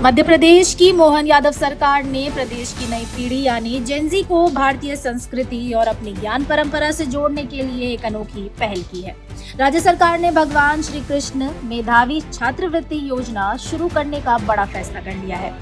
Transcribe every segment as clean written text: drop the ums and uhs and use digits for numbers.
मध्य प्रदेश की मोहन यादव सरकार ने प्रदेश की नई पीढ़ी यानी जेनजी को भारतीय संस्कृति और अपनी ज्ञान परंपरा से जोड़ने के लिए एक अनोखी पहल की है। राज्य सरकार ने भगवान श्री कृष्ण मेधावी छात्रवृत्ति योजना शुरू करने का बड़ा फैसला कर लिया है।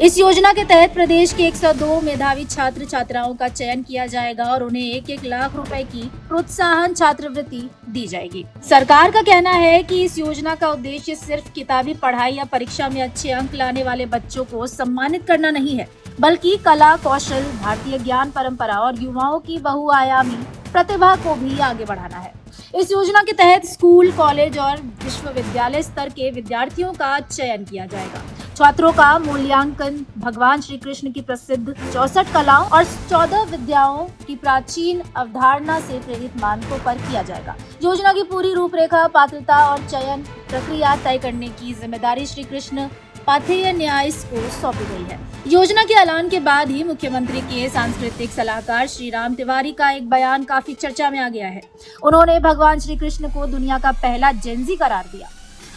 इस योजना के तहत प्रदेश के 102 मेधावी छात्र छात्राओं का चयन किया जाएगा और उन्हें 1-1 लाख रुपए की प्रोत्साहन छात्रवृत्ति दी जाएगी। सरकार का कहना है कि इस योजना का उद्देश्य सिर्फ किताबी पढ़ाई या परीक्षा में अच्छे अंक लाने वाले बच्चों को सम्मानित करना नहीं है, बल्कि कला, कौशल, भारतीय ज्ञान परंपरा और युवाओं की बहुआयामी प्रतिभा को भी आगे बढ़ाना है। इस योजना के तहत स्कूल, कॉलेज और विश्वविद्यालय स्तर के विद्यार्थियों का चयन किया जाएगा। छात्रों का मूल्यांकन भगवान श्री कृष्ण की प्रसिद्ध 64 कलाओं और 14 विद्याओं की प्राचीन अवधारणा से प्रेरित मानकों पर किया जाएगा। योजना की पूरी रूपरेखा, पात्रता और चयन प्रक्रिया तय करने की जिम्मेदारी श्री कृष्ण पाथेय न्यास को सौंपी गई है। योजना के ऐलान के बाद ही मुख्यमंत्री के सांस्कृतिक सलाहकार श्री राम तिवारी का एक बयान काफी चर्चा में आ गया है। उन्होंने भगवान श्री कृष्ण को दुनिया का पहला जेनजी करार दिया।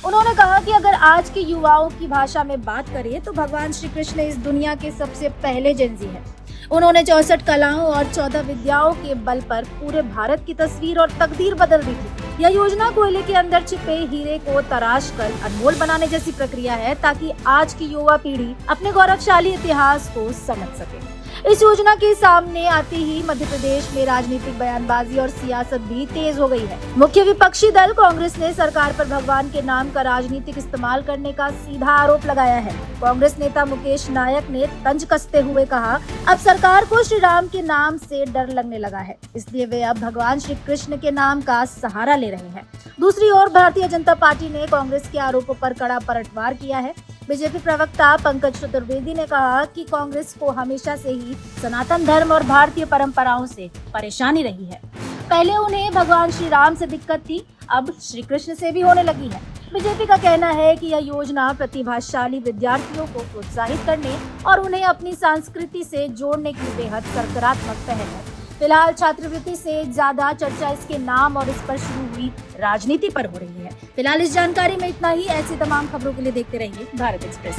उन्होंने कहा कि अगर आज के युवाओं की भाषा में बात करें तो भगवान श्री कृष्ण इस दुनिया के सबसे पहले जेनजी हैं। उन्होंने 64 कलाओं और 14 विद्याओं के बल पर पूरे भारत की तस्वीर और तकदीर बदल दी थी। यह योजना कोयले के अंदर छिपे हीरे को तराश कर अनमोल बनाने जैसी प्रक्रिया है, ताकि आज की युवा पीढ़ी अपने गौरवशाली इतिहास को समझ सके। इस योजना के सामने आते ही मध्य प्रदेश में राजनीतिक बयानबाजी और सियासत भी तेज हो गई है। मुख्य विपक्षी दल कांग्रेस ने सरकार पर भगवान के नाम का राजनीतिक इस्तेमाल करने का सीधा आरोप लगाया है। कांग्रेस नेता मुकेश नायक ने तंज कसते हुए कहा, अब सरकार को श्री राम के नाम से डर लगने लगा है, इसलिए वे अब भगवान श्री कृष्ण के नाम का सहारा ले रहे हैं। दूसरी ओर भारतीय जनता पार्टी ने कांग्रेस के आरोपों पर कड़ा पलटवार किया है। बीजेपी प्रवक्ता पंकज चतुर्वेदी ने कहा कि कांग्रेस को हमेशा से ही सनातन धर्म और भारतीय परंपराओं से परेशानी रही है। पहले उन्हें भगवान श्री राम से दिक्कत थी, अब श्री कृष्ण से भी होने लगी है। बीजेपी का कहना है कि यह योजना प्रतिभाशाली विद्यार्थियों को प्रोत्साहित करने और उन्हें अपनी संस्कृति से जोड़ने की बेहद सकारात्मक पहल है। फिलहाल छात्रवृत्ति से ज्यादा चर्चा इसके नाम और इस पर शुरू हुई राजनीति पर हो रही है। फिलहाल इस जानकारी में इतना ही। ऐसी तमाम खबरों के लिए देखते रहिए भारत एक्सप्रेस।